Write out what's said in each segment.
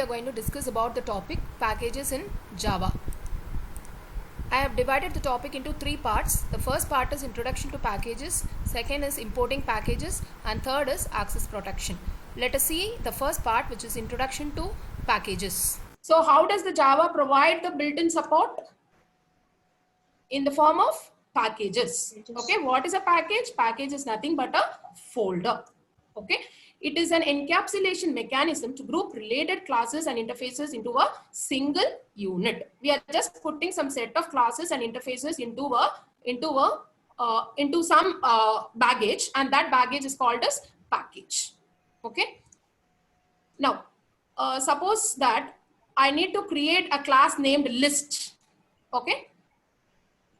are going to discuss about the topic packages in Java. I have divided the topic into three parts. The first part is introduction to packages, second is importing packages, and third is access protection. Let us see the first part, which is introduction to packages. So how does the Java provide the built-in support? In the form of packages. Okay, what is a package? Package is nothing but a folder. Okay, it is an encapsulation mechanism to group related classes and interfaces into a single unit. We are just putting some set of classes and interfaces into some baggage, and that baggage is called as package. Okay, now suppose that I need to create a class named list. Okay,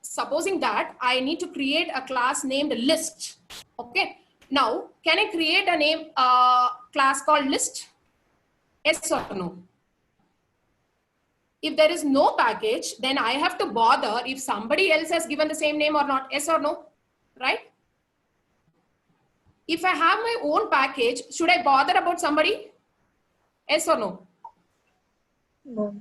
supposing that I need to create a class named list. Okay, now can I create a name class called list? Yes or no? If there is no package, then I have to bother if somebody else has given the same name or not. Yes or no? Right? If I have my own package, should I bother about somebody? Yes or no? No.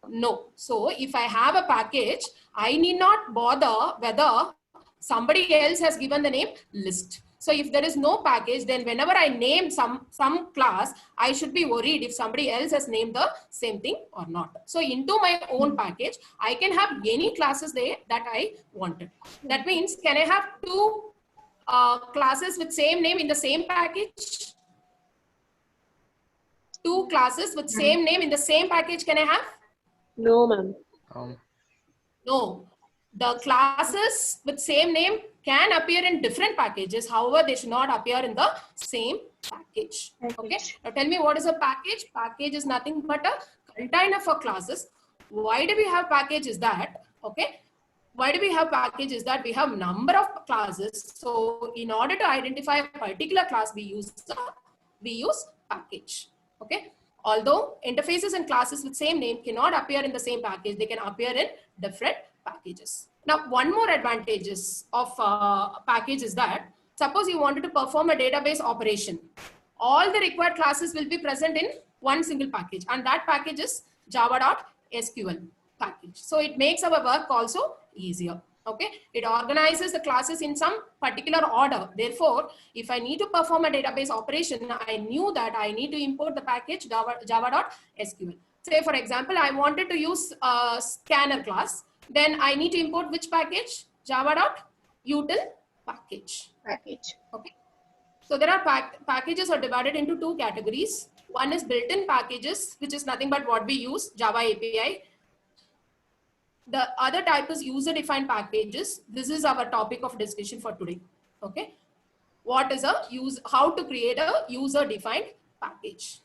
No. So if I have a package, I need not bother whether somebody else has given the name list. So if there is no package, then whenever I name some class, I should be worried if somebody else has named the same thing or not. So into my own package, I can have any classes there that I wanted. That means, can I have two classes with same name in the same package? Two classes with same name in the same package, can I have? No, ma'am. No, the classes with same name can appear in different packages. However, they should not appear in the same package. Okay. Now tell me, what is a package? Package is nothing but a container for classes. Why do we have packages? That okay? Why do we have packages? That we have number of classes. So in order to identify a particular class, we use package. Okay. Although interfaces and classes with same name cannot appear in the same package, they can appear in different packages. Now, one more advantages of package is that suppose you wanted to perform a database operation, all the required classes will be present in one single package, and that package is java.sql package. So it makes our work also easier. Okay, it organizes the classes in some particular order. Therefore, if I need to perform a database operation, I knew that I need to import the package java.sql. Say, for example, I wanted to use a scanner class. Then I need to import which package? Java.util package. Okay. So there are packages are divided into two categories. One is built-in packages, which is nothing but what we use, Java API. The other type is user-defined packages. This is our topic of discussion for today. Okay. What is how to create a user-defined package.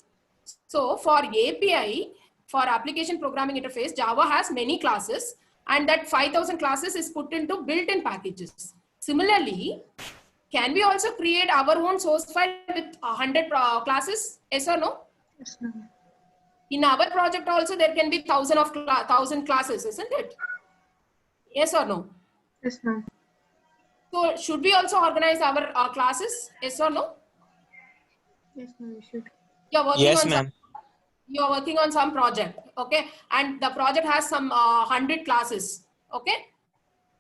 So for API, for application programming interface, Java has many classes, and that 5,000 classes is put into built-in packages. Similarly, can we also create our own source file with 100 classes? Yes or no? Yes, ma'am. In our project also, there can be 1,000 classes, isn't it? Yes or no? Yes, ma'am. So should we also organize our classes? Yes or no? Yes, ma'am, we should. You're working on some project, okay? And the project has some 100 classes, okay?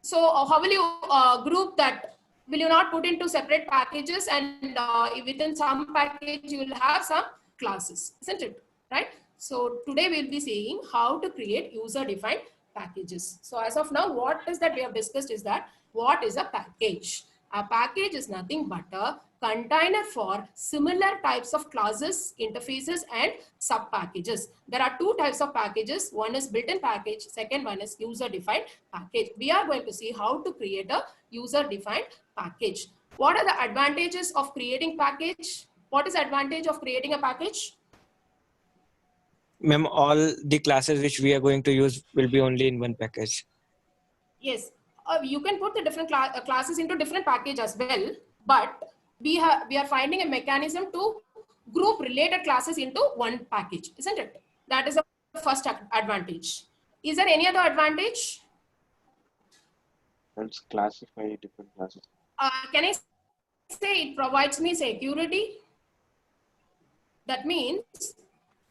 So how will you group that? Will you not put into separate packages, and within some package you will have some classes, isn't it? Right? So today we'll be seeing how to create user-defined packages. So as of now, what is that we have discussed is that what is a package? A package is nothing but a container for similar types of classes, interfaces, and sub packages. There are two types of packages. One is built-in package. Second one is user-defined package. We are going to see how to create a user-defined package. What are the advantages of creating package? What is the advantage of creating a package? Ma'am, all the classes which we are going to use will be only in one package. Yes, you can put the different classes into different package as well, but we are finding a mechanism to group related classes into one package, isn't it? That is the first advantage. Is there any other advantage? Let's classify different classes. Can I say it provides me security? That means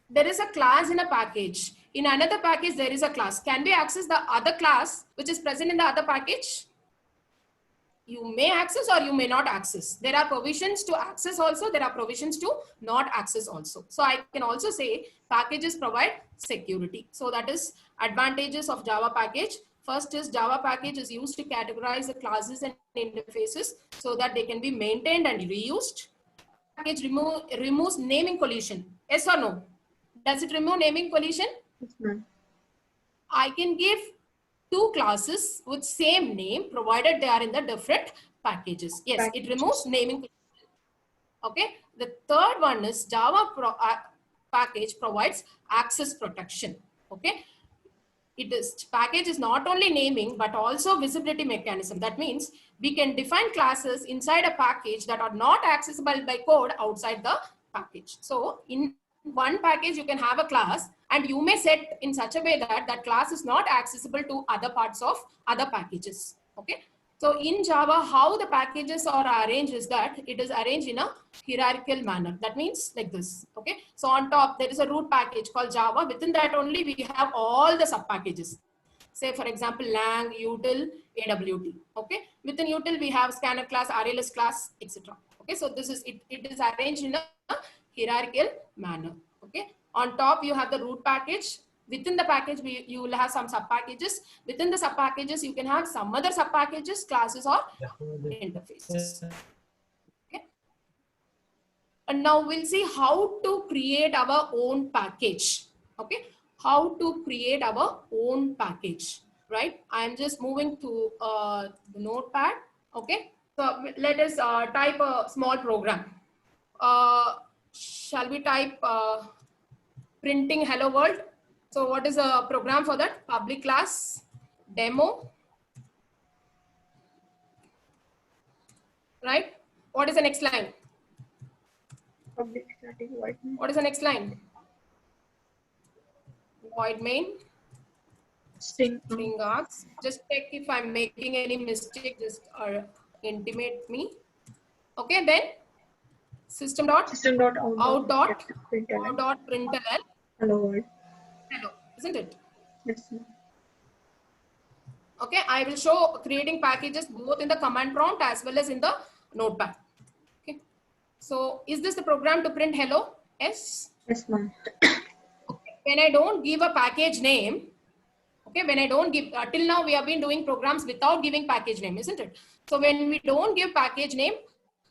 there is a class in a package. In another package, there is a class. Can we access the other class which is present in the other package? You may access or you may not access. There are provisions to access also. There are provisions to not access also. So I can also say packages provide security. So that is advantages of Java package. First is Java package is used to categorize the classes and interfaces so that they can be maintained and reused. Package removes naming collision. Yes or no? Does it remove naming collision? Yes, ma'am. I can give two classes with same name provided they are in the different packages. Yes, it removes naming. Okay. The third one is Java package provides access protection. Okay. Package is not only naming but also visibility mechanism. That means we can define classes inside a package that are not accessible by code outside the package. So in one package you can have a class and you may set in such a way that that class is not accessible to other parts of other packages. Okay. So in Java, how the packages are arranged is that it is arranged in a hierarchical manner. That means like this. Okay. So on top, there is a root package called Java. Within that only we have all the sub packages. Say for example, lang, util, AWT. Okay. Within util, we have scanner class, RLS class, etc. Okay. So this is it is arranged in a hierarchical manner. Okay. On top, you have the root package. Within the package, you will have some sub packages. Within the sub packages, you can have some other sub packages, classes, or interfaces. Okay. And now we'll see how to create our own package. Okay. How to create our own package. Right. I'm just moving to the notepad. Okay. So let us type a small program. Shall we type printing hello world? So what is a program for that? Public class demo, right? What is the next line? Public static void main. What is the next line? Void main, String. string args. Just check if I'm making any mistake, just intimate me. Okay, then system dot out dot println. Hello world. Hello, isn't it? Yes, ma'am. Okay, I will show creating packages both in the command prompt as well as in the notepad. Okay, so is this the program to print hello? Yes. Yes, ma'am. Okay. When I don't give a package name, okay, when I don't give, till now we have been doing programs without giving package name, isn't it? So when we don't give package name,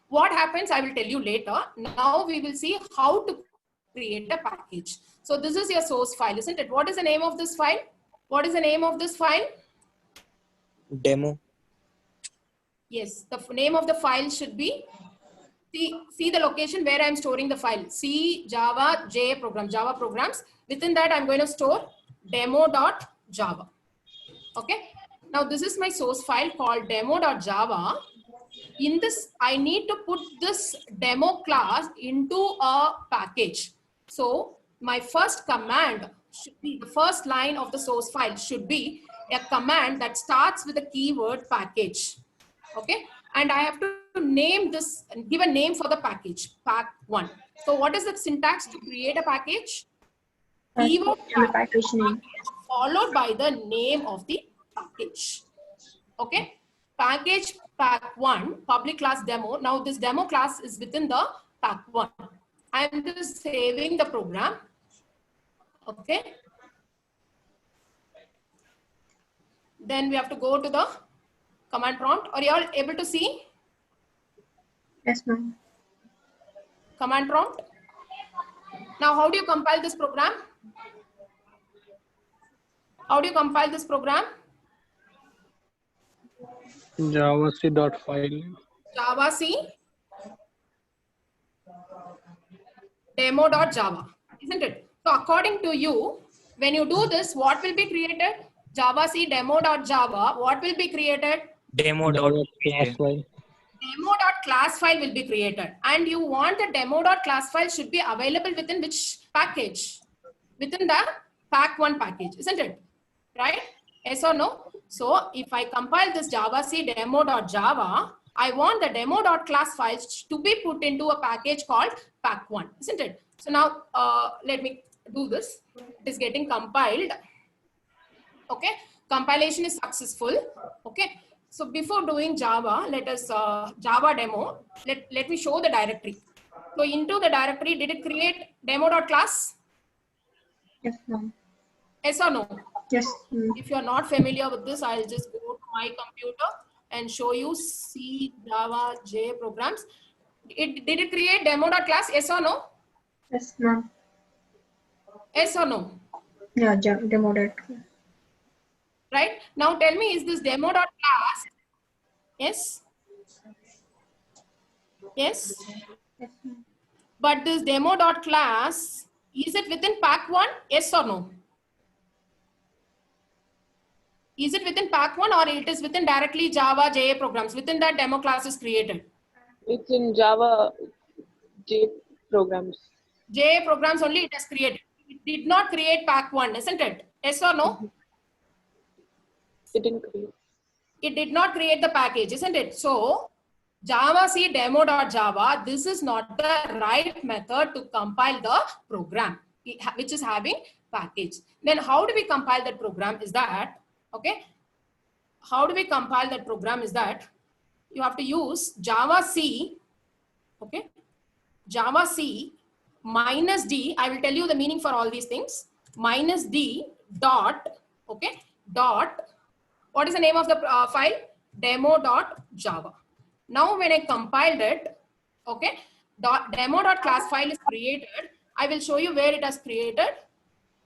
what happens, I will tell you later. Now we will see how to create a package. So this is your source file, isn't it? What is the name of this file? What is the name of this file? Demo. Yes, the name of the file should be, see the location where I'm storing the file. C Java J program, Java programs. Within that, I'm going to store demo.java. Okay. Now this is my source file called demo.java. In this, I need to put this demo class into a package. So my first command should be, the first line of the source file should be a command that starts with the keyword package. Okay. And I have to name this, give a name for the package, pack1. So what is the syntax to create a package? Keyword Package name followed by the name of the package. Okay. Package pack1, public class demo. Now this demo class is within the pack1. I'm just saving the program. Okay. Then we have to go to the command prompt. Are you all able to see Yes, ma'am. command prompt? Now, how do you compile this program? How do you compile this program? javac.file. Java C demo.java, isn't it? So according to you, when you do this, what will be created? Java C demo.java, what will be created? Class file. Demo.class file will be created. And you want the demo.class file should be available within which package? Within the pack1 package, isn't it? Right? Yes or no? So if I compile this Java C demo.java, I want the demo.class files to be put into a package called pack1, isn't it? So now let me do this. It is getting compiled. Okay, compilation is successful. Okay, so before doing Java, let us Java demo. Let me show the directory. So into the directory, did it create demo.class? Yes, ma'am. Yes or no? Yes, ma'am. If you are not familiar with this, I'll just go to my computer and show you C, Java, J programs. Did it create demo.class? Yes or no? Yes, ma'am. Yes or no? Yeah, demo that. Right? Now tell me, is this demo.class? Yes? Yes? Yes, ma'am. But this demo.class, is it within pack1? Yes or no? Is it within pack1 or it is within directly Java, JA programs? Within that demo class is created. It's in Java J programs. JA programs only it has created. It did not create pack1, isn't it? Yes or no? It didn't create. It did not create the package, isn't it? So Java C demo.java, this is not the right method to compile the program, which is having package. Then how do we compile that program is that, okay? How do we compile that program is that you have to use Java C, okay? Java C minus D, I will tell you the meaning for all these things, minus D dot, okay, dot, what is the name of the file? Demo.java. Now when I compiled it, okay, demo.class file is created. I will show you where it has created.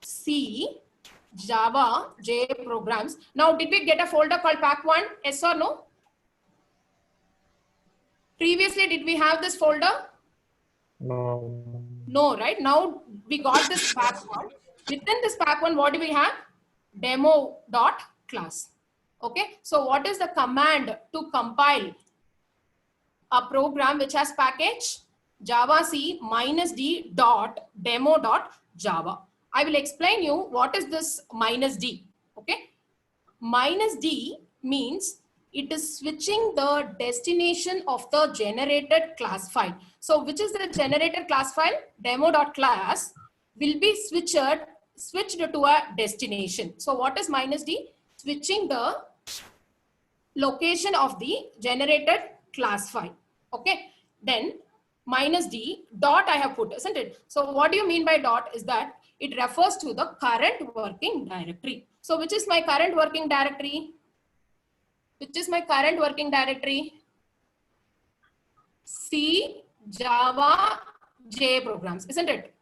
C, Java, J programs. Now did we get a folder called pack1? Yes or no? Previously, did we have this folder? No. No, right? Now we got this pack1. Within this pack1, what do we have? Demo.class. Okay, so what is the command to compile a program which has package? Java C minus D dot demo dot Java. I will explain you what is this minus D. Okay, minus D means it is switching the destination of the generated class file. So which is the generated class file? Demo.class will be switched to a destination. So what is minus D? Switching the location of the generated class file. Okay, then minus D dot I have put, isn't it? So what do you mean by dot is that it refers to the current working directory. So which is my current working directory? Which is my current working directory? C, Java, J programs, isn't it?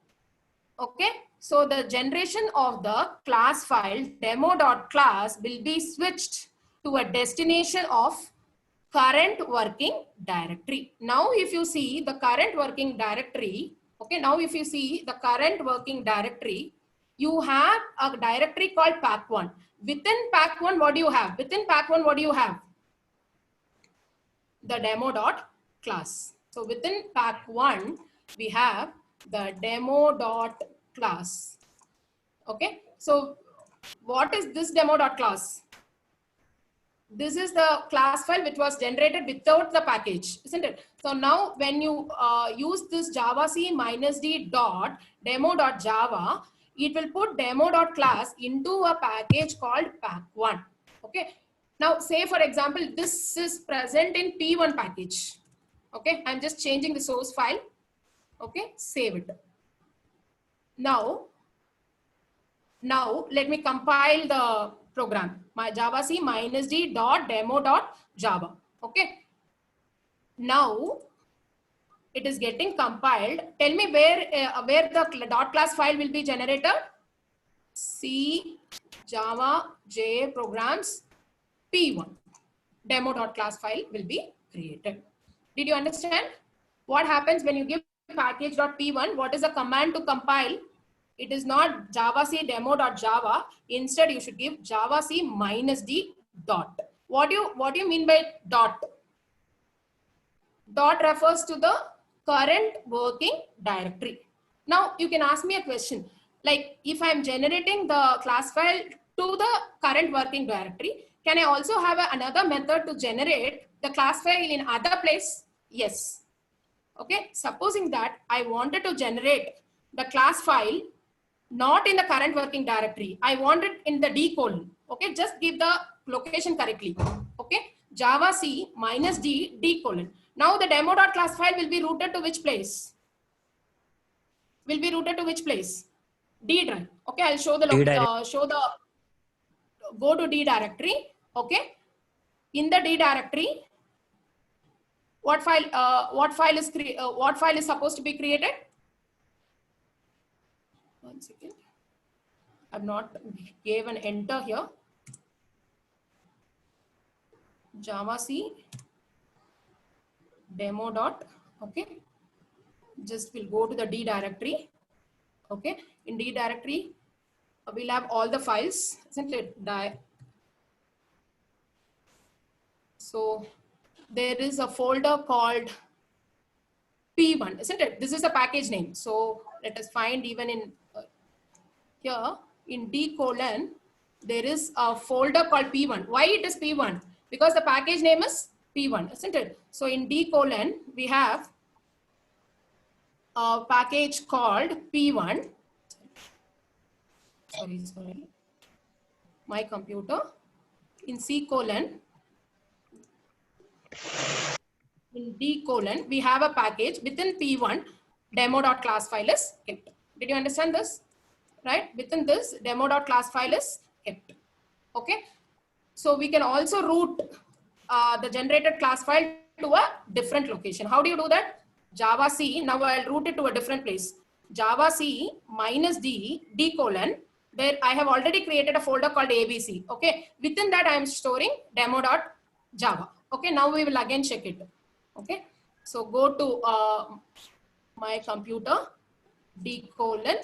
Okay, so the generation of the class file demo.class will be switched to a destination of current working directory. Now if you see the current working directory, okay, now if you see the current working directory, you have a directory called pack1. Within pack1, what do you have? Within pack1, what do you have? The demo.class. So within pack1, we have the demo.class. Okay, so what is this demo.class? This is the class file which was generated without the package, isn't it? So now when you use this Java C minus D dot demo.java, it will put demo.class into a package called pack1. Okay. Now say for example, this is present in P1 package. Okay. I'm just changing the source file. Okay. Save it. Now let me compile the program. My Java C minus D dot demo dot Java. Okay. Now it is getting compiled. Tell me where the dot class file will be generated. C, Java, J programs, P1. Demo dot class file will be created. Did you understand? What happens when you give package.p1? What is the command to compile? It is not Java C demo.java. Instead, you should give Java C minus D dot. What do you mean by dot? Dot refers to the current working directory. Now, you can ask me a question. Like, if I'm generating the class file to the current working directory, can I also have another method to generate the class file in other place? Yes. Okay. Supposing that I wanted to generate the class file not in the current working directory. I want it in the D colon. Okay, just give the location correctly. Okay, Java C minus D, D colon. Now the demo.class file will be routed to which place? Will be routed to which place? D drive. Okay, I'll show the, go to D directory. Okay, in the D directory, what file is supposed to be created? One second. I've not gave an enter here. Java C demo dot. Okay, just we'll go to the D directory. Okay, in D directory, we'll have all the files, isn't it? So there is a folder called P1, isn't it? This is the package name. So let us find even in here in D colon, there is a folder called P1. Why it is P1? Because the package name is P1, isn't it? So in D colon, we have a package called P1. Sorry. My computer. In C colon, in D colon, we have a package within P1, demo.class file is kept. Did you understand this? Right? Within this, demo.class file is kept. Okay. So we can also route the generated class file to a different location. How do you do that? Java C, now I'll route it to a different place. Java C minus D, D colon, where I have already created a folder called ABC. Okay. Within that, I am storing demo.java. Okay. Now we will again check it. Okay. So go to my computer, D colon,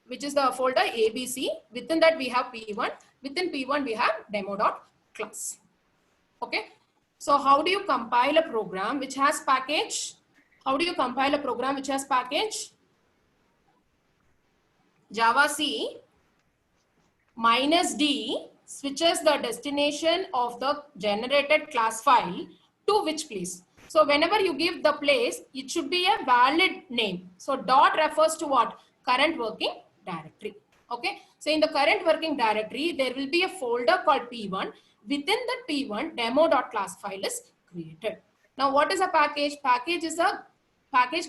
which is the folder ABC. Within that, we have P1. Within P1, we have demo.class. Okay. So how do you compile a program which has package? How do you compile a program which has package? Java C minus D switches the destination of the generated class file to which place? So whenever you give the place, it should be a valid name. So dot refers to what? Current working directory. Okay. So in the current working directory, there will be a folder called P1. Within that P1, demo.class file is created. Now what is a package? Package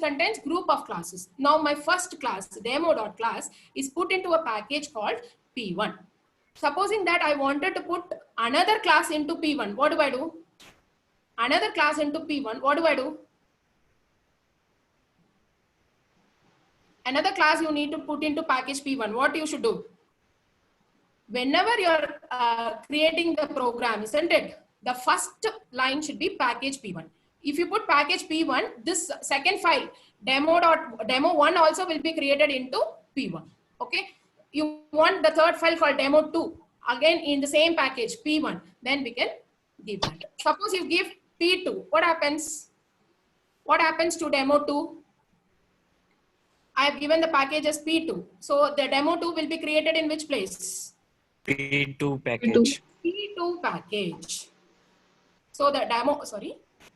contains group of classes. Now my first class, demo.class, is put into a package called P1. Supposing that I wanted to put another class into P1, what do I do? Another class into P1, what do I do? Another class you need to put into package P1. What you should do? Whenever you're creating the program, isn't it? The first line should be package P1. If you put package P1, this second file, demo1 also will be created into P1. Okay. You want the third file called demo2, again in the same package P1, then we can give that. Suppose you give P2, what happens? What happens to demo2? I have given the package as P2. So the demo2 will be created in which place? P2 package. P2 package. So the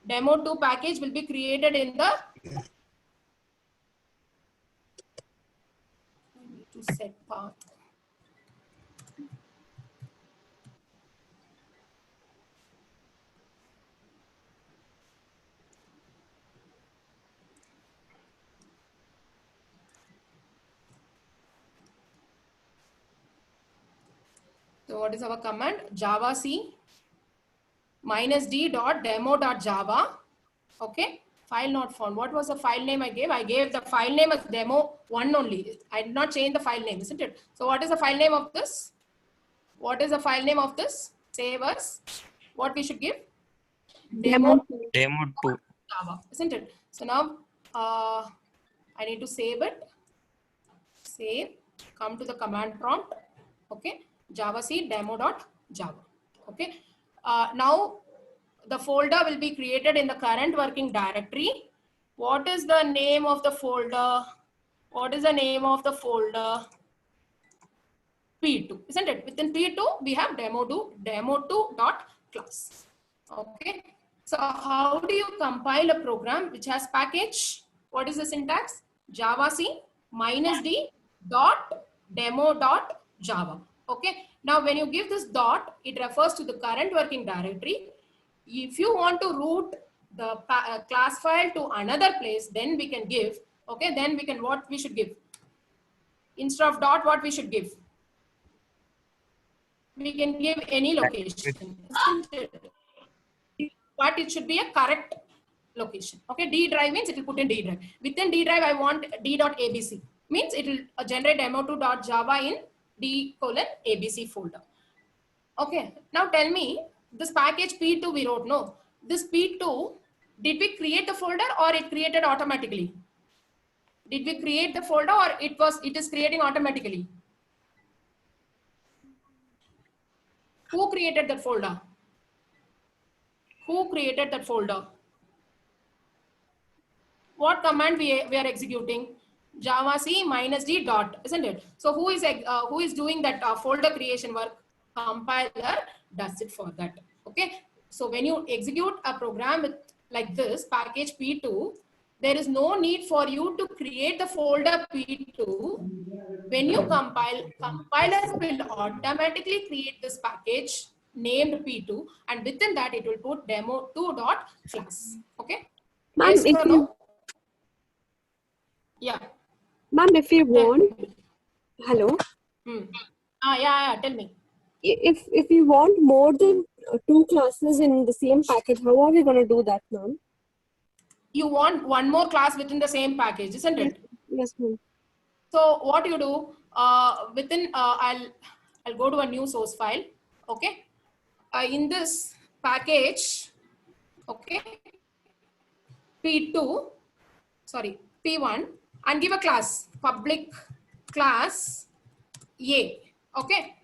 demo2 package will be created in the, I need to set path. So what is our command? Java C minus D dot demo dot Java. Okay. File not found. What was the file name I gave? I gave the file name as demo1 only. I did not change the file name, isn't it? So what is the file name of this? What is the file name of this? Save as what we should give? Demo2 Java, isn't it? So now I need to save it. Save. Come to the command prompt. Okay. Java C demo.java. Okay. Now the folder will be created in the current working directory. What is the name of the folder? What is the name of the folder? P2, isn't it? Within P2, we have demo2.class. Okay. So how do you compile a program which has package? What is the syntax? Java C minus D dot demo.java. Okay. Now, when you give this dot, it refers to the current working directory. If you want to route the class file to another place, then we can give. Okay. Then we can, what we should give? Instead of dot, what we should give? We can give any location. But it should be a correct location. Okay, D drive means it will put in D drive. Within D drive, I want D.abc. Means it will generate demo2.java in D:abc folder. Okay, now tell me, this package P2 we wrote, no. This P2, did we create the folder or it created automatically? Did we create the folder or it is creating automatically? Who created that folder? Who created that folder? What command we are executing? Java C -d dot, isn't it? So who is doing that folder creation work? Compiler does it for that. Okay. So when you execute a program with like this package P2, there is no need for you to create the folder P2. When you compile, compiler will automatically create this package named P2, and within that it will put demo2.class. Okay. Ma'am, Yes if or you, no? Yeah. ma'am, if you want, hello, Yeah. Tell me. if you want more than two classes in the same package, how are we going to do that, ma'am? You want one more class within the same package, isn't it? Yes, ma'am. So what you do within I'll go to a new source file. Okay. In this package, okay, P2, sorry, P1, and give a class, public class A. Okay.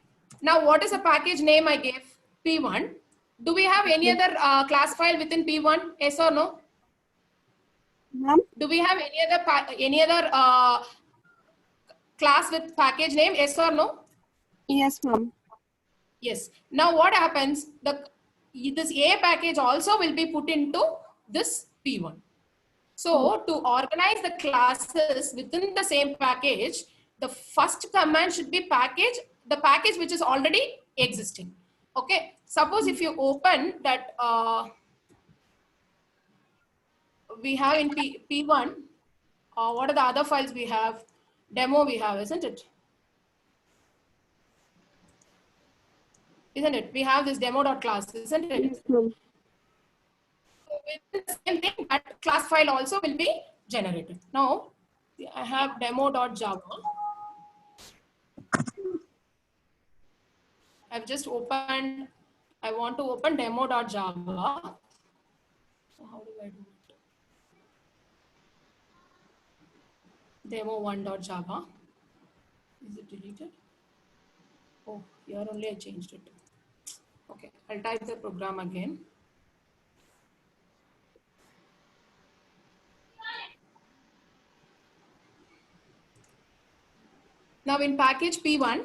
Now, what is the package name I gave? P1. Do we have any other class file within P1? Yes or no? Ma'am, Do we have any other class with package name? Yes or no? yes, ma'am. Yes. Now what happens? This A package also will be put into this P1. So to organize the classes within the same package, the first command should be the package which is already existing. Okay. Suppose if you open that we have in P1, what are the other files we have? Demo we have, isn't it? Isn't it? We have this demo.class, isn't it? Yes, ma'am. So with the same thing, that class file also will be generated. Now, I have demo.java. I've just opened, I want to open demo.java. So how do I do it? Demo1.java. Is it deleted? Oh, here only I changed it. Okay, I'll type the program again. Now in package P1,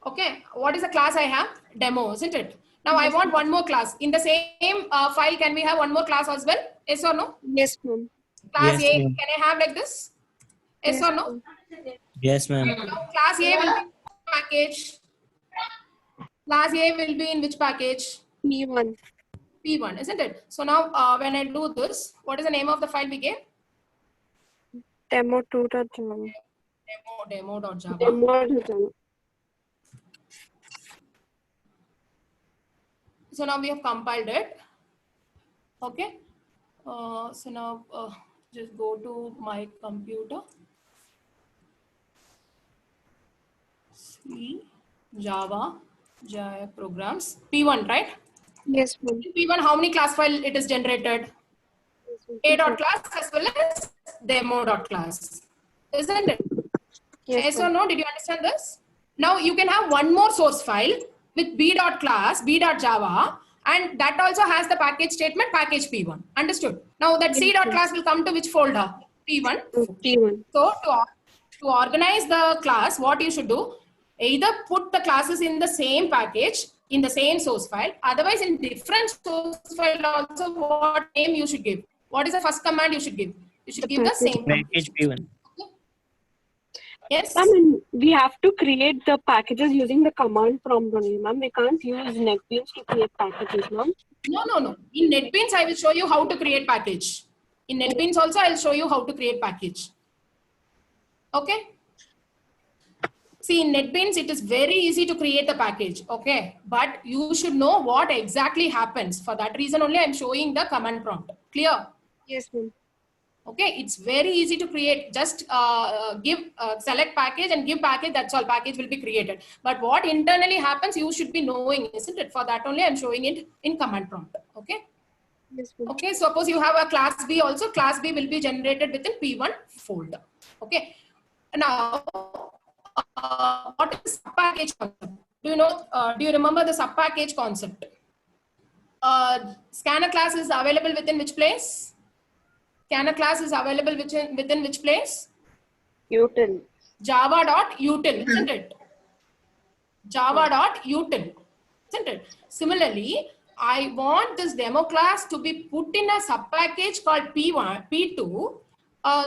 okay, what is the class I have? Demo, isn't it? Now I want one more class. In the same file, can we have one more class as well? Yes or no? Yes, ma'am. Class Yes, A, ma'am. can I have like this? Yes or no? Yes, ma'am. Now class A will be in package. Class A will be in which package? P1. P1, isn't it? So now when I do this, what is the name of the file we gave? Demo2.java. Demo.java. Demo.java. So now we have compiled it. Okay. So now just go to my computer. C Java programs P1, right? Yes, ma'am. P1, how many class file it is generated? A.class as well as demo.class, isn't it? Yes or no? Did you understand this? Now you can have one more source file with b.class, b.java, and that also has the package statement package P1. Understood? Now that c.class will come to which folder? P1. P1. So to organize the class, what you should do, either put the classes in the same package, in the same source file, otherwise in different source file also, what name you should give? What is the first command you should give? You should give the same. Package P1. Yes. I mean, we have to create the packages using the command prompt only, ma'am. We can't use NetBeans to create packages, ma'am. No. In NetBeans, I will show you how to create package. In NetBeans also, I'll show you how to create package. Okay. See, in NetBeans, it is very easy to create a package. Okay. But you should know what exactly happens. For that reason only, I'm showing the command prompt. Clear? Yes, ma'am. Okay. It's very easy to create. Just select package and give package. That's all. Package will be created. But what internally happens, you should be knowing, isn't it? For that only, I'm showing it in command prompt. Okay. Yes, ma'am. Okay, suppose you have a class B also, class B will be generated within P1 folder. Okay, now what is subpackage concept? Do you know? Do you remember the subpackage concept? Scanner class is available within which place? Scanner class is available within which place? Util. Java.util, isn't it? Java.util, isn't it? Similarly, I want this demo class to be put in a subpackage called P1, P2.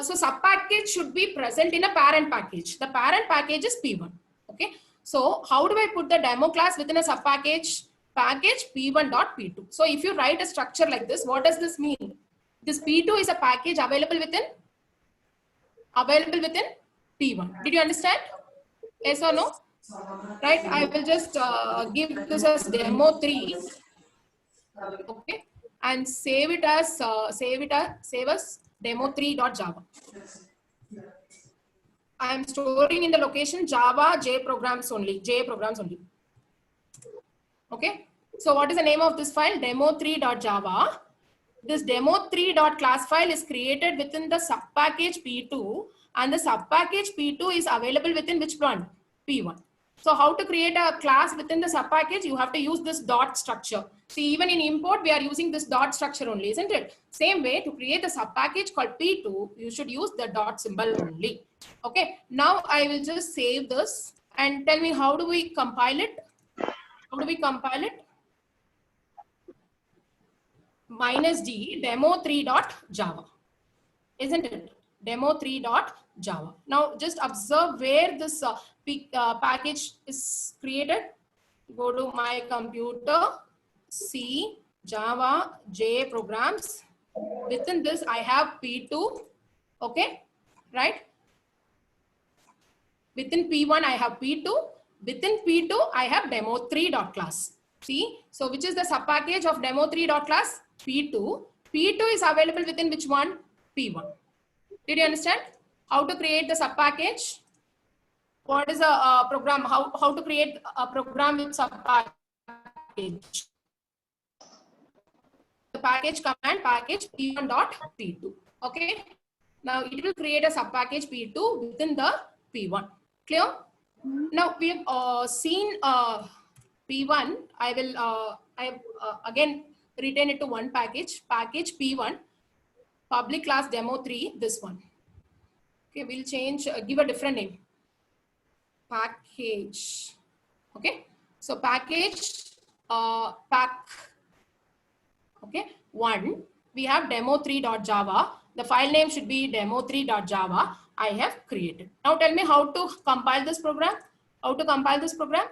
So subpackage should be present in a parent package. The parent package is P1. Okay. So how do I put the demo class within a subpackage? Package P1.P2. So if you write a structure like this, what does this mean? This P2 is a package available within P1. Did you understand? Yes or no? Right. I will just give this as demo 3. Okay, and save as demo3.java. I am storing in the location Java J programs only. Okay, so what is the name of this file? Demo3.java. This demo3.class file is created within the subpackage P2, and the subpackage P2 is available within which one? P1. So how to create a class within the subpackage? You have to use this dot structure. See, even in import, we are using this dot structure only, isn't it? Same way, to create a subpackage called P2, you should use the dot symbol only. Okay, now I will just save this and tell me how do we compile it? How do we compile it? -d demo3.java, isn't it? Demo3.java. Now just observe where this package is created. Go to my computer, C, Java, J programs. Within this, I have P2. Okay, right? Within P1, I have P2. Within P2, I have demo3.class. See, so which is the subpackage of demo3.class? P2. P2 is available within which one? P1. Did you understand how to create the subpackage? What is a program? How to create a program with subpackage? The package command package P1.P2. Okay. Now it will create a subpackage P2 within the P1. Clear? Now we have seen P1. I will again retain it to one package. Package P1. Public class demo3. This one. Okay. We'll change. Give a different name. Package. Okay. So package pack. Okay. 1. We have demo3.java. The file name should be demo3.java. I have created. Now tell me how to compile this program. How to compile this program?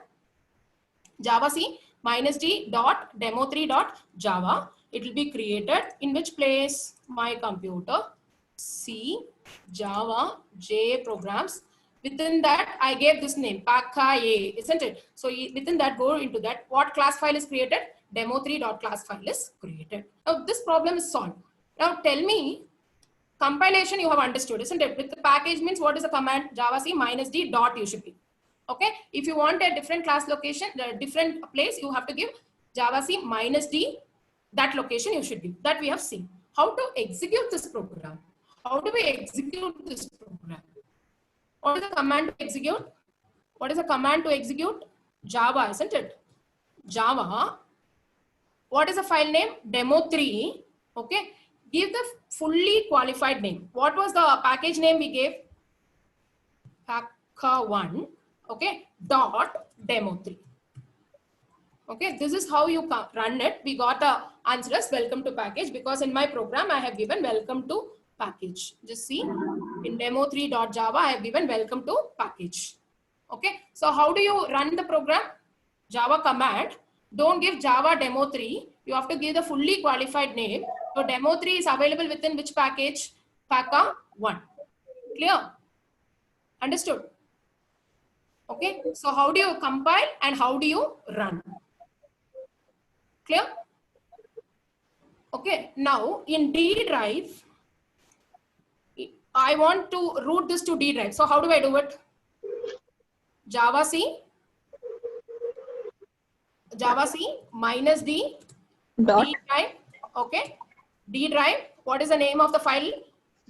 Java C -d dot demo3.java. It will be created in which place? My computer. C, Java, J programs. Within that, I gave this name, Paka-A, isn't it? So within that, go into that. What class file is created? Demo3.class file is created. Now this problem is solved. Now tell me, compilation you have understood, isn't it? With the package means what is the command? Java C -d dot you should be. Okay. If you want a different class location, a different place, you have to give Java C -d, that location you should give. That we have seen. How to execute this program? How do we execute this program? What is the command to execute? What is the command to execute? Java, isn't it? Java. What is the file name? Demo3. Okay. Give the fully qualified name. What was the package name we gave? Paka1. Okay. Dot demo3. Okay. This is how you run it. We got a answer as welcome to package because in my program I have given welcome to package. Just see in demo3.java, I have given welcome to package. Okay. So how do you run the program? Java command. Don't give Java demo3. You have to give the fully qualified name. So demo3 is available within which package? Paka1. Clear? Understood? Okay. So how do you compile and how do you run? Clear? Okay. Now in D drive, I want to route this to D drive. So how do I do it? Java C minus D Dot. D drive. Okay. D drive. What is the name of the file?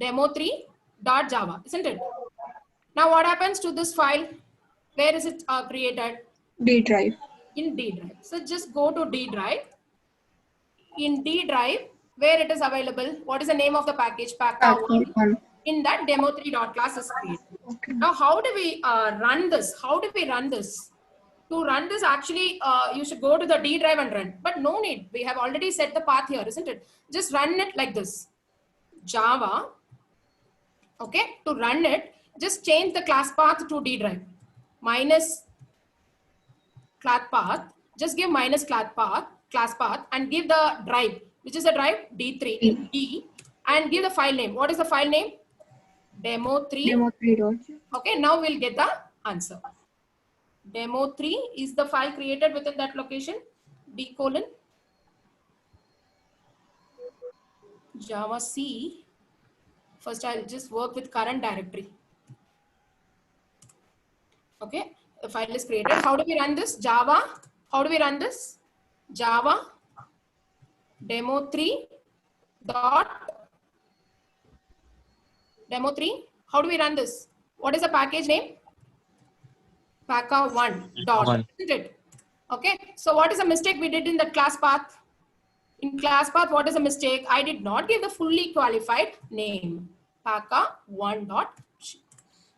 demo3.java, isn't it? Now what happens to this file? Where is it created? D drive. In D drive. So just go to D drive. In D drive, where it is available, what is the name of the package? Paka1. In that demo3.class is created. Okay. Now, how do we run this? How do we run this? To run this, actually, you should go to the D drive and run. But no need. We have already set the path here, isn't it? Just run it like this. Java. Okay. To run it, just change the class path to D drive. Minus class path. Just give minus class path and give the drive. Which is the drive? D3. D. And give the file name. What is the file name? Demo3. Demo3 dot. Okay, now we'll get the answer. Demo3 is the file created within that location. D:. Java C. First, I'll just work with current directory. Okay, the file is created. How do we run this? Java. How do we run this? Java demo3 dot demo3. How do we run this? What is the package name? Paka1 dot, isn't it? Okay. So what is the mistake we did in the class path? In class path, what is the mistake? I did not give the fully qualified name. Paka1 dot.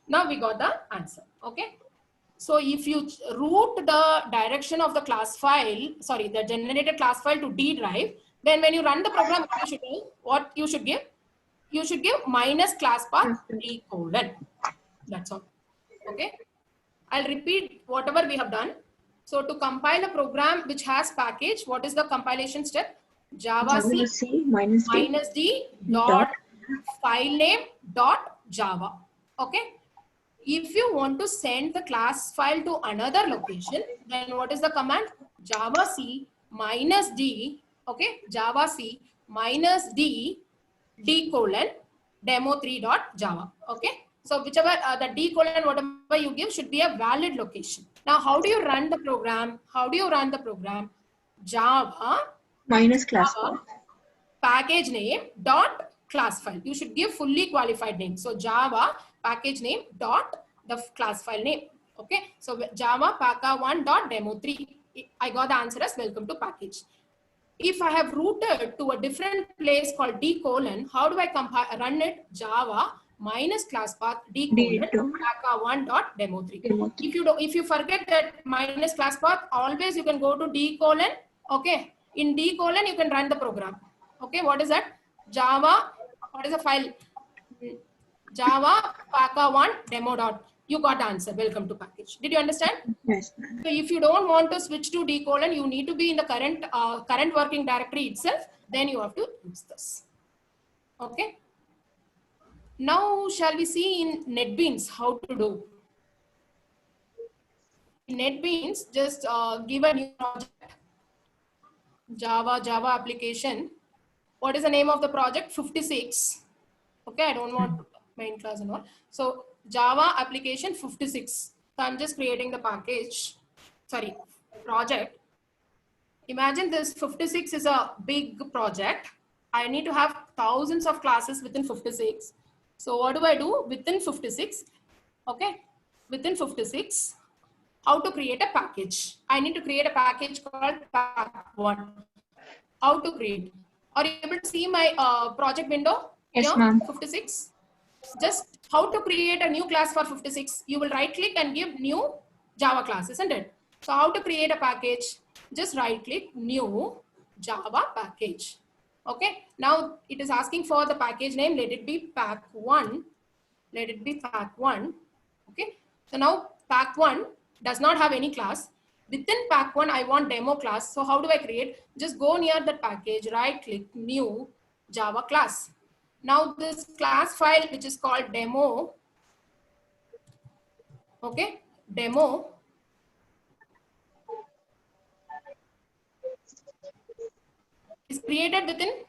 Now we got the answer. Okay. So if you route the direction of the class file, sorry, the generated class file to D drive, then when you run the program, what you should do? What you should give? You should give minus class path D:. That's all. Okay. I'll repeat whatever we have done. So to compile a program which has package, what is the compilation step? Java C minus D dot file name dot Java. Okay. If you want to send the class file to another location, then what is the command? Java C minus D. Okay. Java C minus D demo3.java. Okay. So whichever the D:, whatever you give should be a valid location. Now, how do you run the program? How do you run the program? Java minus class path. Package name dot class file. You should give fully qualified name. So Java package name dot the class file name. Okay. So Java Paka1 dot demo3. I got the answer as welcome to package. If I have routed to a different place called D:, how do I run it? Java minus class path D:, Paka1 dot demo3. If you forget that minus class path, always you can go to D:. Okay. In D:, you can run the program. Okay. What is that? Java. What is the file? Java Paka1 demo dot. You got the answer. Welcome to package. Did you understand? Yes. So if you don't want to switch to D:, you need to be in the current working directory itself. Then you have to use this. Okay. Now shall we see in NetBeans how to do? In NetBeans, just give a new project. Java application. What is the name of the project? 56. Okay, I don't want main class and all. So Java application 56. So I'm just creating the package. Sorry, project. Imagine this 56 is a big project. I need to have thousands of classes within 56. So what do I do within 56? Okay, within 56, how to create a package? I need to create a package called pack1. How to create? Are you able to see my project window? Yes, ma'am. 56. Just how to create a new class for 56. You will right click and give new Java class, isn't it? So how to create a package? Just right click new Java package. Okay, now it is asking for the package name. Let it be pack1. Let it be pack1. Okay, so now pack1 does not have any class. Within pack1, I want demo class. So how do I create? Just go near the package, right click, new Java class. Now this class file, which is called demo, okay, demo is created within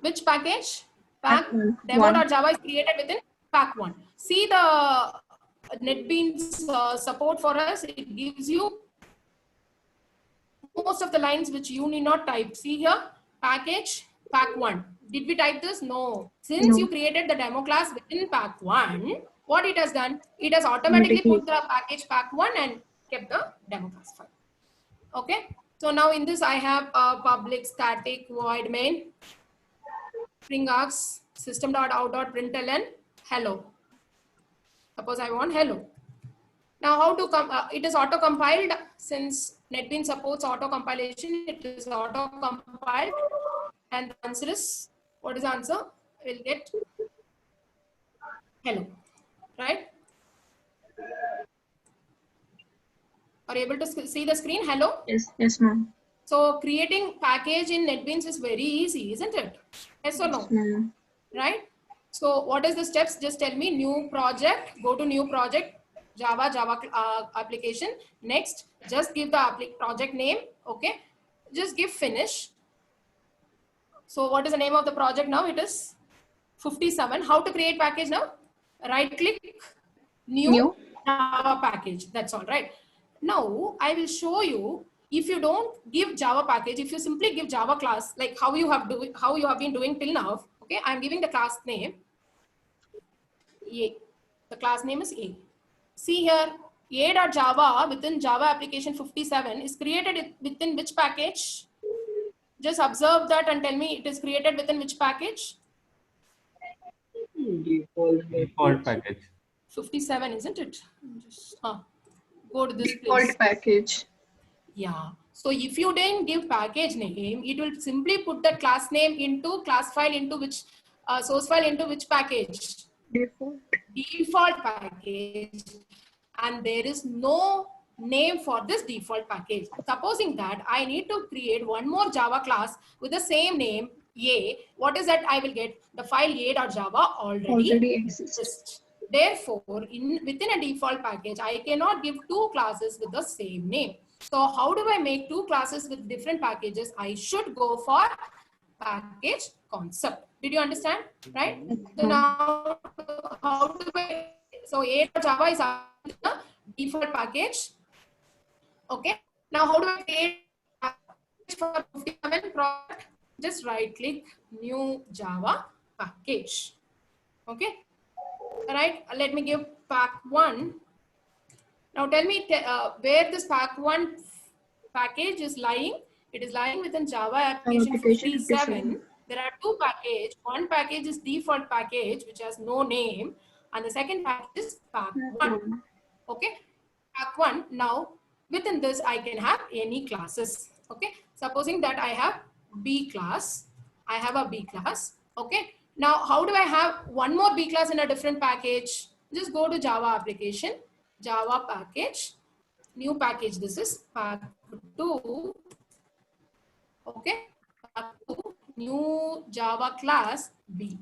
which package? Pack Pack1. demo.java is created within pack1. See the NetBeans support for us. It gives you most of the lines which you need not type. See here, package pack1. Did we type this? No. Since No. you created the demo class within pack1, what it has done? It has automatically put the package pack1 and kept the demo class file. Okay. So now in this I have a public static void main string args system.out.println hello. Suppose I want hello. Now how to come? It is auto compiled. Since NetBeans supports auto compilation, it is auto compiled, and the answer is, what is the answer? We'll get hello, right? Are you able to see the screen? Hello. Yes, ma'am. So creating package in NetBeans is very easy, isn't it? Yes or no? Ma'am. Right? So what is the steps? Just tell me. New project, go to new project, Java application. Next, just give the project name. Okay. Just give finish. So what is the name of the project now? It is 57. How to create package now? Right click, new Java package. That's all, right? Now I will show you. If you don't give Java package, if you simply give Java class, like how you have been doing till now. Okay, I'm giving the class name A. The class name is A. See here, A.java within Java application 57 is created within which package? Just observe that and tell me it is created within which package? Default package. 57, isn't it? Just, go to this Default place. package. Yeah. So if you didn't give package name, it will simply put the class name into class file into which source file into which package? Default package, and there is no name for this default package. Supposing that I need to create one more Java class with the same name A, what is that I will get? The file A.java already exists. Therefore, within a default package, I cannot give two classes with the same name. So how do I make two classes with different packages? I should go for package concept. Did you understand? Right? So now, how do I? So A.java is the default package. Okay. Now, how do I create package for 57 product? Just right click, new Java package. Okay. All right. Let me give pack1. Now tell me where this pack1 package is lying. It is lying within Java application 57. There are two packages. One package is default package, which has no name, and the second package is pack1. Okay, pack1. Now within this, I can have any classes. Okay, supposing that I have B class, I have a B class. Okay, now how do I have one more B class in a different package? Just go to Java application, Java package, new package. This is pack2. Okay, pack2, new Java class B.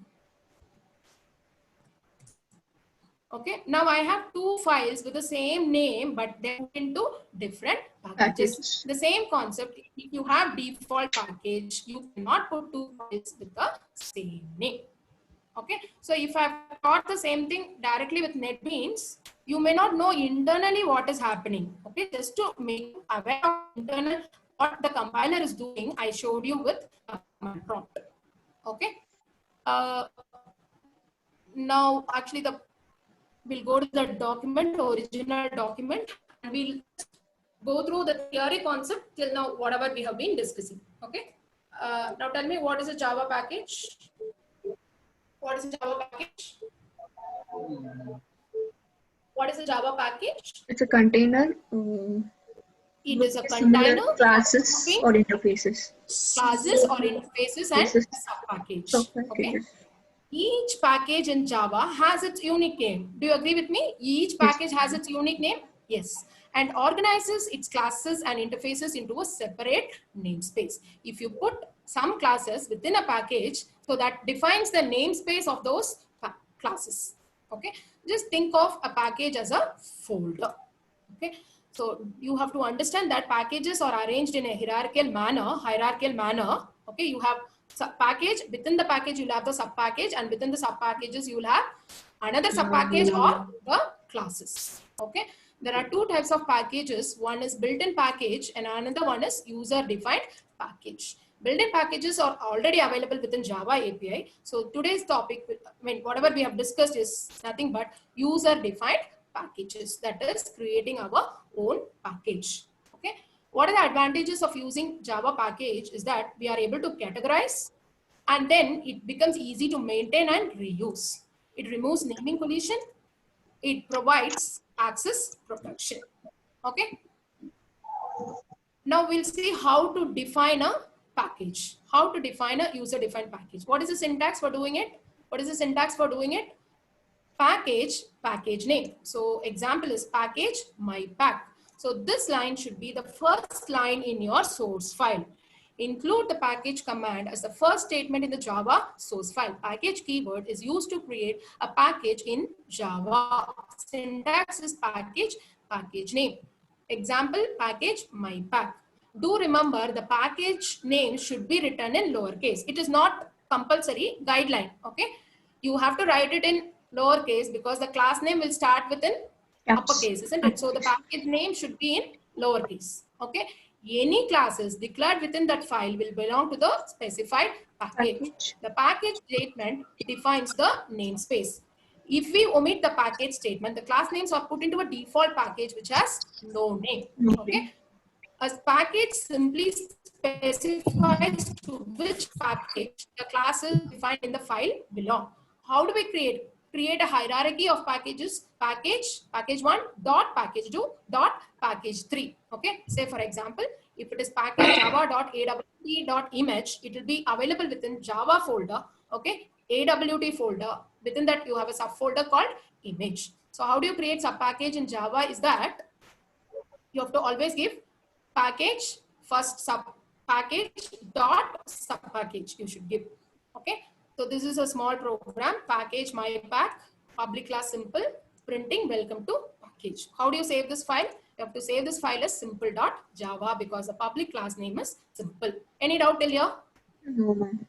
Okay, now I have two files with the same name, but they're into different packages. The same concept. If you have default package, you cannot put two files with the same name. Okay, so if I've taught the same thing directly with NetBeans, you may not know internally what is happening. Okay, just to make you aware of internal what the compiler is doing, I showed you with command prompt. Okay, now actually we'll go to the document, original document, and we'll go through the theory concept till now, whatever we have been discussing. Okay, now tell me, what is a Java package? What is a Java package? What is a Java package? It's a container. It is a Similar container classes between or interfaces. classes or interfaces and Interfaces. sub-package. Sub-packages. Okay. Each package in Java has its unique name. Do you agree with me? Each package has its unique name. Yes. And organizes its classes and interfaces into a separate namespace. If you put some classes within a package, so that defines the namespace of those classes. Okay. Just think of a package as a folder. Okay. So you have to understand that packages are arranged in a hierarchical manner. Okay. You have package, within the package you'll have the sub package, and within the sub packages you'll have another sub package or the classes. Okay. There are two types of packages. One is built-in package and another one is user-defined package. Built-in packages are already available within Java API. So today's topic, whatever we have discussed is nothing but user-defined packages. That is creating our own package. Okay. What are the advantages of using Java package is that we are able to categorize, and then it becomes easy to maintain and reuse. It removes naming collision. It provides access protection. Okay. Now we'll see how to define a package, how to define a user-defined package. What is the syntax for doing it? What is the syntax for doing it? Package, package name. So example is package mypack. So this line should be the first line in your source file. Include the package command as the first statement in the Java source file. Package keyword is used to create a package in Java. Syntax is package, package name. Example, package mypack. Do remember the package name should be written in lowercase. It is not compulsory guideline. Okay. You have to write it in lowercase because the class name will start with an uppercase, isn't it? So the package name should be in lowercase. Okay. Any classes declared within that file will belong to the specified package. The package statement defines the namespace. If we omit the package statement, the class names are put into a default package which has no name. Okay. A package simply specifies to which package the classes defined in the file belong. How do we create a hierarchy of packages? Package 1 dot package 2 dot package 3. Okay. Say for example, if it is package java.awt.image, it will be available within Java folder. Okay. AWT folder. Within that you have a subfolder called image. So how do you create subpackage in Java is that you have to always give package first sub package dot sub package you should give. Okay. So this is a small program, package mypack, public class simple, printing welcome to package. How do you save this file? You have to save this file as simple.java because the public class name is simple. Any doubt till here? No, ma'am.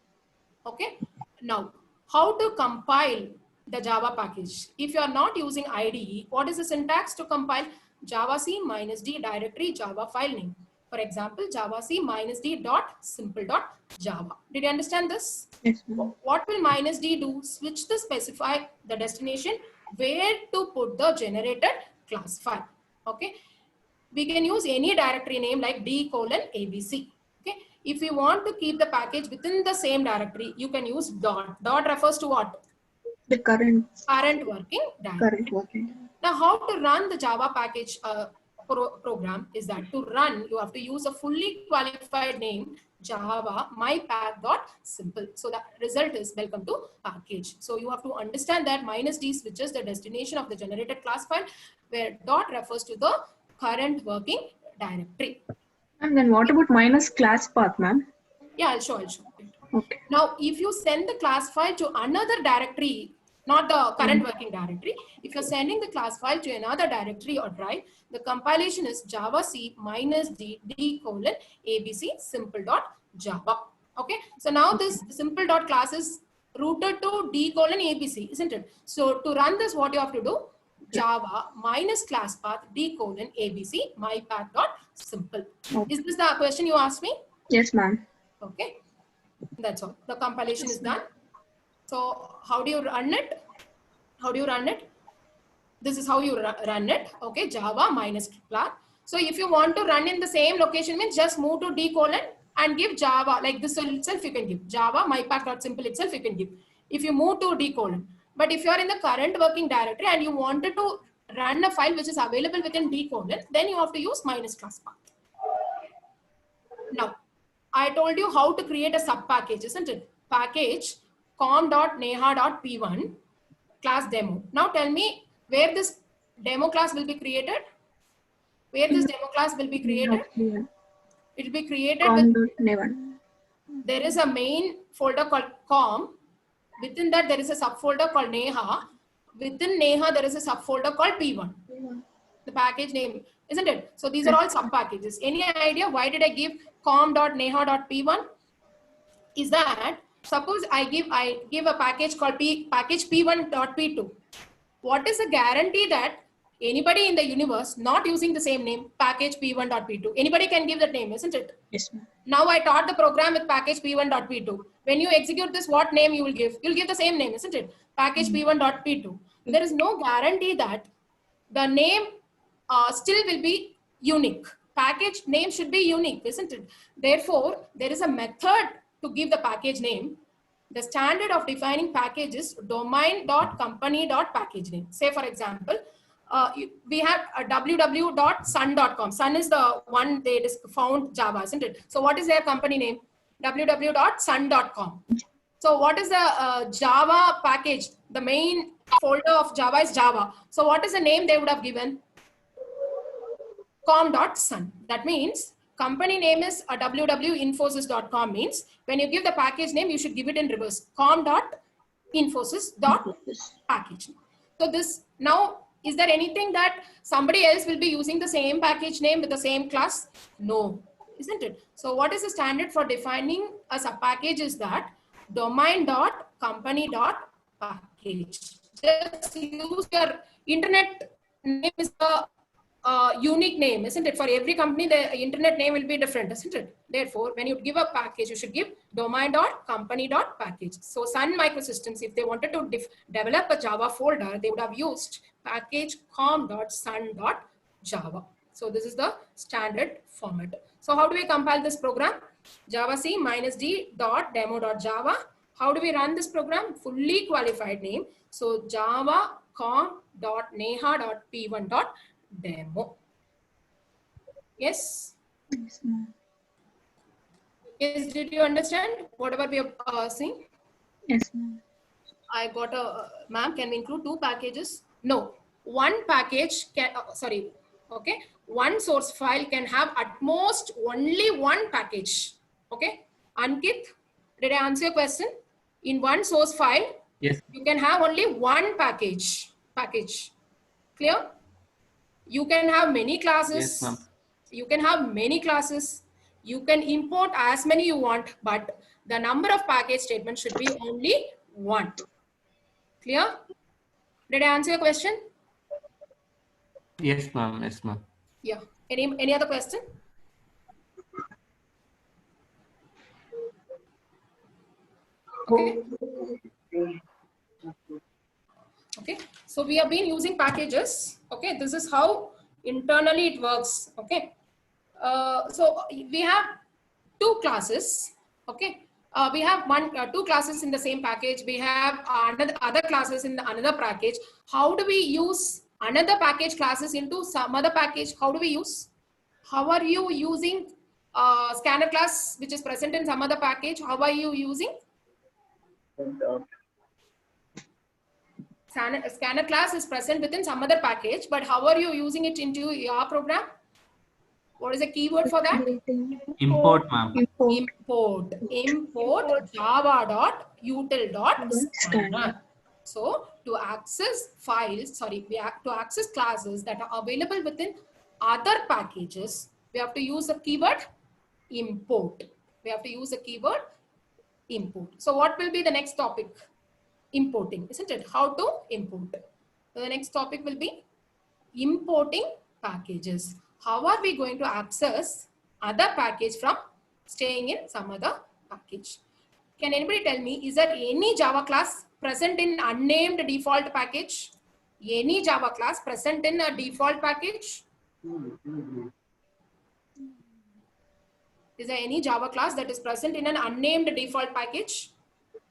Okay. Now, how to compile the Java package? If you are not using IDE, what is the syntax to compile? Javac -d directory Java file name. For example, javac -d dot simple dot Java. Did you understand this? Yes, ma'am. What will -d do? Switch to specify the destination where to put the generated class file. Okay. We can use any directory name like d:\abc. Okay. If you want to keep the package within the same directory, you can use dot. Dot refers to what? The current Working directory. working. Now, how to run the Java package program is that to run, you have to use a fully qualified name, Java mypack.simple. So the result is welcome to package. So you have to understand that -d switches the destination of the generated class file, where dot refers to the current working directory. And then what about minus class path, ma'am? Yeah, I'll show. Okay. Now, if you send the class file to another directory, not the current working directory, if you're sending the class file to another directory or drive, the compilation is javac -d:\abc simple.java. Okay. So now this simple.class is routed to d:\abc, isn't it? So to run this, what you have to do? Java -class path d:\abc mypath.simple. Okay. Is this the question you asked me? Yes, ma'am. Okay. That's all. The compilation is done. So how do you run it? How do you run it? This is how you run it. Okay. Java -class. So if you want to run in the same location, means just move to d: and give Java like this itself. You can give Java mypack.simple itself. You can give if you move to d:. But if you are in the current working directory and you wanted to run a file which is available within d:, then you have to use -class path. Now, I told you how to create a sub package, isn't it? Package com.neha.p1 class demo. Now tell me where this demo class will be created. Where this demo class will be created? It will be created with, com.neha. there is a main folder called com. Within that, there is a subfolder called Neha. Within Neha, there is a subfolder called P1. The package name, isn't it? So these are all sub packages. Any idea why did I give com.neha.p1? Is that suppose I give a package called package p1.p2. What is the guarantee that anybody in the universe not using the same name, package p1.p2, anybody can give that name, isn't it? Yes, ma'am. Now I taught the program with package p1.p2. When you execute this, what name you will give? You'll give the same name, isn't it? Package p1.p2. There is no guarantee that the name still will be unique. Package name should be unique, isn't it? Therefore, there is a method to give the package name. The standard of defining package is domain.company.package name. Say for example, we have a www.sun.com. Sun is the one they found Java, isn't it? So what is their company name? www.sun.com. So what is the Java package? The main folder of Java is Java. So what is the name they would have given? com.sun. That means company name is a www.infosys.com means when you give the package name, you should give it in reverse. com.infosys.package. So this now, is there anything that somebody else will be using the same package name with the same class? No, isn't it? So what is the standard for defining a sub-package is that domain.company.package. Just use your internet name is a unique name, isn't it? For every company, the internet name will be different, isn't it? Therefore, when you give a package, you should give domain.company.package. So Sun Microsystems, if they wanted to develop a Java folder, they would have used package com.sun.java. So this is the standard format. So how do we compile this program? Javac -d.demo.java. How do we run this program? Fully qualified name. So Java com.neha.p1.demo. Yes? Yes, ma'am. Yes, did you understand whatever we are seeing? Yes, ma'am. I got a, ma'am, can we include two packages? No, one package can, okay. One source file can have at most only one package. Okay. Ankit, did I answer your question? In one source file, Yes. you can have only one package. Clear? You can have many classes. Yes, ma'am. You can have many classes. You can import as many you want, but the number of package statements should be only one. Clear? Did I answer your question? Yes, ma'am. Yes, ma'am. Yeah. Any other question? Okay. Okay. So we have been using packages. Okay. This is how internally it works. Okay. So we have two classes. Okay. We have two classes in the same package. We have other classes in another package. How do we use another package classes into some other package? How do we use? How are you using scanner class which is present in some other package? How are you using? Scanner class is present within some other package, but how are you using it into your program? What is the keyword for that? Import, ma'am. Import java.util.scanner. So to access files, to access classes that are available within other packages, we have to use the keyword import. So what will be the next topic? Importing, isn't it? How to import. So the next topic will be importing packages. How are we going to access other package from staying in some other package? Can anybody tell me, is there any Java class present in unnamed default package? Any Java class present in a default package? Is there any Java class that is present in an unnamed default package?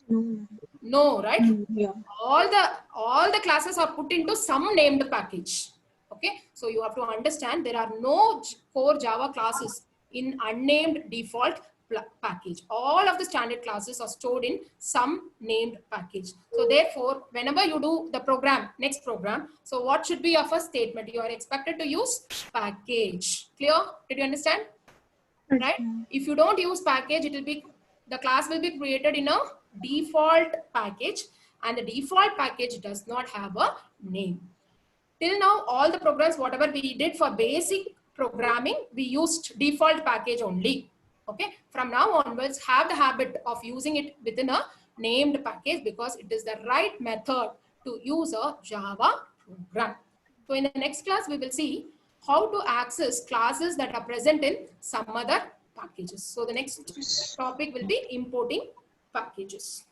No. No, right? Yeah. All the classes are put into some named package. Okay, so you have to understand there are no core Java classes in unnamed default package. All of the standard classes are stored in some named package. So therefore, whenever you do the program, next program, so what should be your first statement? You are expected to use package. Clear? Did you understand? Yes, Right? ma'am. If you don't use package, it will be, the class will be created in a default package, and the default package does not have a name. Till now, all the programs, whatever we did for basic programming, we used default package only. Okay. From now onwards, have the habit of using it within a named package, because it is the right method to use a Java program. So in the next class, we will see how to access classes that are present in some other packages. So the next topic will be importing packages.